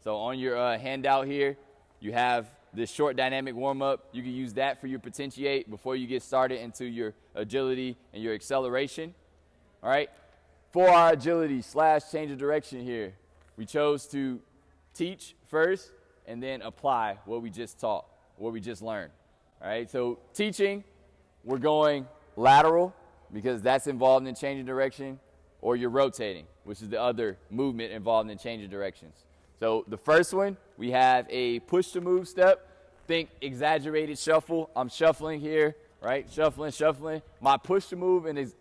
So on your handout here, you have this short dynamic warm-up. You can use that for your potentiate before you get started into your agility and your acceleration. All right? For our agility / change of direction here, we chose to teach first and then apply what we just taught, what we just learned. All right? So teaching, we're going lateral because that's involved in changing direction, or you're rotating, which is the other movement involved in changing directions. So the first one, we have a push to move step. Think exaggerated shuffle. I'm shuffling here, right? Shuffling. My push to move is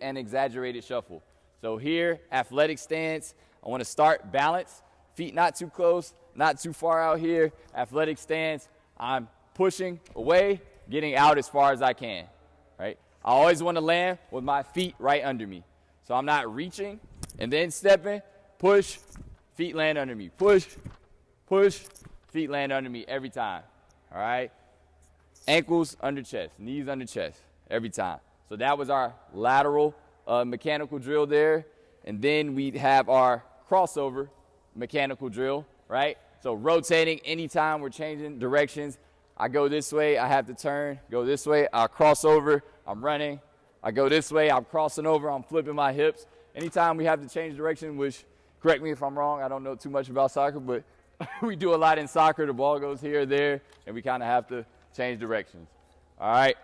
an exaggerated shuffle. So here, athletic stance. I want to start balance. Feet not too close, not too far out here. Athletic stance. I'm pushing away, getting out as far as I can, right? I always want to land with my feet right under me. So I'm not reaching and then stepping, push, feet land under me. Push, feet land under me every time, all right? Ankles under chest, knees under chest every time. So that was our lateral mechanical drill there. And then we'd have our crossover mechanical drill, right? So rotating anytime we're changing directions. I go this way, I have to turn, go this way, I'll cross over, I'm running. I go this way, I'm crossing over, I'm flipping my hips. Anytime we have to change direction, which, correct me if I'm wrong, I don't know too much about soccer, but we do a lot in soccer. The ball goes here or there, and we kind of have to change directions. All right?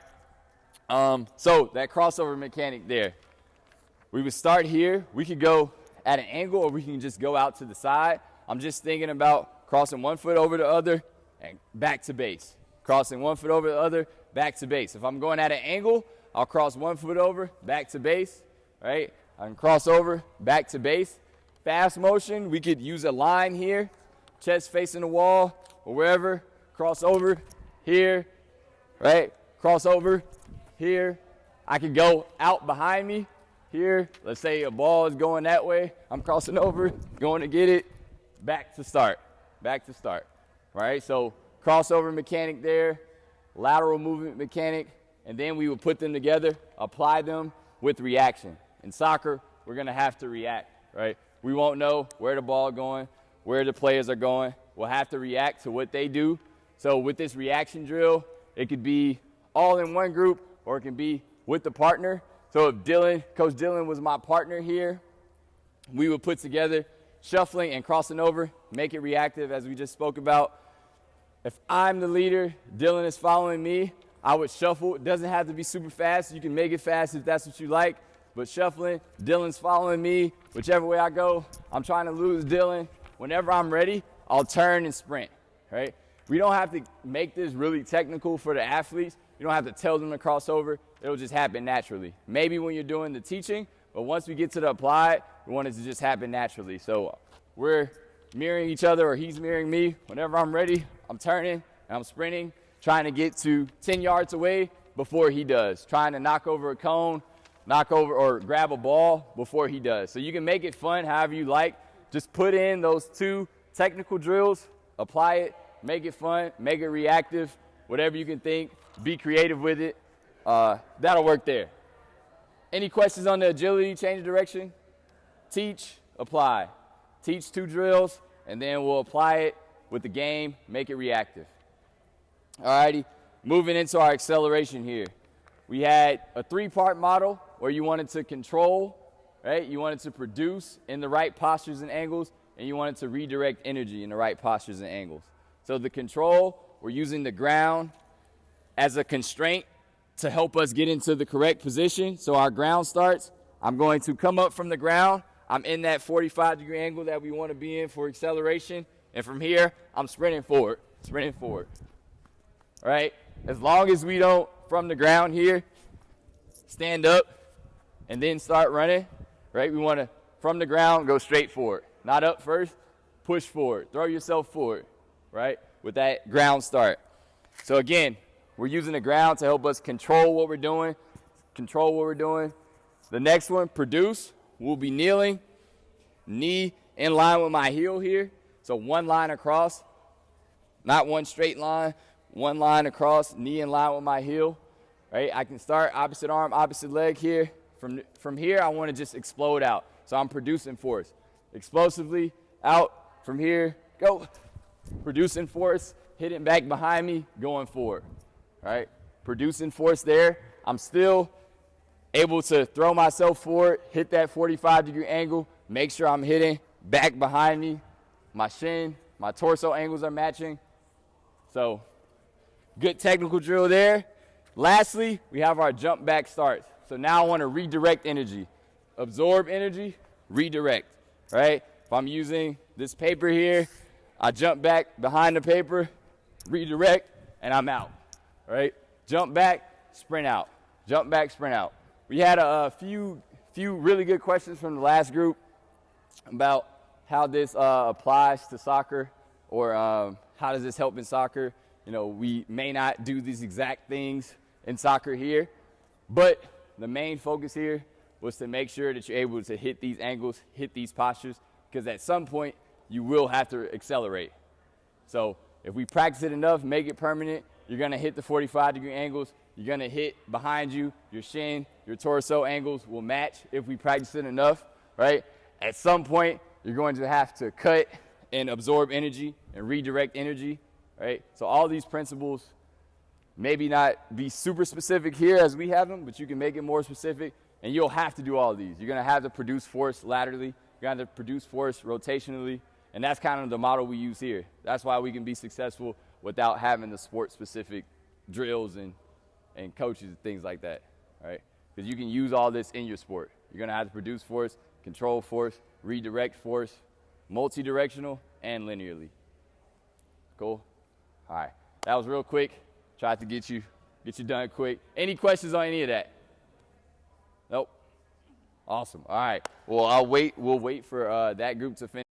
So that crossover mechanic there. We would start here. We could go at an angle, or we can just go out to the side. I'm just thinking about crossing one foot over the other and back to base. Crossing one foot over the other, back to base. If I'm going at an angle, I'll cross one foot over, back to base, right? I can cross over, back to base. Fast motion, we could use a line here, chest facing the wall or wherever. Cross over here, right? Cross over here. I could go out behind me here. Let's say a ball is going that way. I'm crossing over, going to get it, back to start, right? So crossover mechanic there, lateral movement mechanic, and then we would put them together, apply them with reaction. In soccer, we're going to have to react, right? We won't know where the ball is going, where the players are going. We'll have to react to what they do. So with this reaction drill, it could be all in one group, or it can be with the partner. So if Coach Dylan was my partner here, we would put together shuffling and crossing over, make it reactive as we just spoke about. If I'm the leader, Dylan is following me, I would shuffle. It doesn't have to be super fast. You can make it fast if that's what you like. But shuffling, Dylan's following me. Whichever way I go, I'm trying to lose Dylan. Whenever I'm ready, I'll turn and sprint, right? We don't have to make this really technical for the athletes. You don't have to tell them to cross over. It'll just happen naturally. Maybe when you're doing the teaching, but once we get to the applied, we want it to just happen naturally. So we're mirroring each other, or he's mirroring me. Whenever I'm ready, I'm turning and I'm sprinting, trying to get to 10 yards away before he does, trying to knock over a cone, knock over or grab a ball before he does. So you can make it fun however you like. Just put in those two technical drills, apply it, make it fun, make it reactive, whatever you can think, be creative with it. That'll work there. Any questions on the agility, change of direction? Teach, apply. Teach 2 drills, and then we'll apply it with the game, make it reactive. Alrighty, moving into our acceleration here. We had a 3-part model where you wanted to control, right? You wanted to produce in the right postures and angles, and you wanted to redirect energy in the right postures and angles. So the control, we're using the ground as a constraint to help us get into the correct position. So our ground starts. I'm going to come up from the ground. I'm in that 45-degree angle that we want to be in for acceleration. And from here, I'm sprinting forward. All right? As long as we don't, from the ground here, stand up and then start running, right? We want to, from the ground, go straight forward. Not up first, push forward. Throw yourself forward, right? With that ground start. So again, we're using the ground to help us control what we're doing. The next one, produce. We'll be kneeling, knee in line with my heel here. So one line across, not one straight line, one line across, knee in line with my heel, right? I can start opposite arm, opposite leg here. From here, I want to just explode out. So I'm producing force. Explosively out, from here, go. Producing force, hitting back behind me, going forward, right? Producing force there. I'm still able to throw myself forward, hit that 45-degree angle, make sure I'm hitting back behind me. My shin, my torso angles are matching. So good technical drill there. Lastly, we have our jump back starts. So now I want to redirect energy. Absorb energy, redirect, right? If I'm using this paper here, I jump back behind the paper, redirect, and I'm out, right? Jump back, sprint out. Jump back, sprint out. We had a few really good questions from the last group about how this applies to soccer, or how does this help in soccer. You know, we may not do these exact things in soccer here, but the main focus here was to make sure that you're able to hit these angles, hit these postures, because at some point you will have to accelerate. So if we practice it enough, make it permanent, you're going to hit the 45-degree angles. You're going to hit behind you, your shin, your torso angles will match if we practice it enough, right? At some point, you're going to have to cut and absorb energy and redirect energy, right? So all these principles, maybe not be super specific here as we have them, but you can make it more specific, and you'll have to do all of these. You're going to have to produce force laterally. You're going to have to produce force rotationally, and that's kind of the model we use here. That's why we can be successful without having the sport-specific drills and coaches and things like that, right? Because you can use all this in your sport. You're going to have to produce force, control force, redirect force, multi-directional and linearly. Cool? All right. That was real quick. Tried to get you done quick. Any questions on any of that? Nope. Awesome. All right. Well, we'll wait for that group to finish.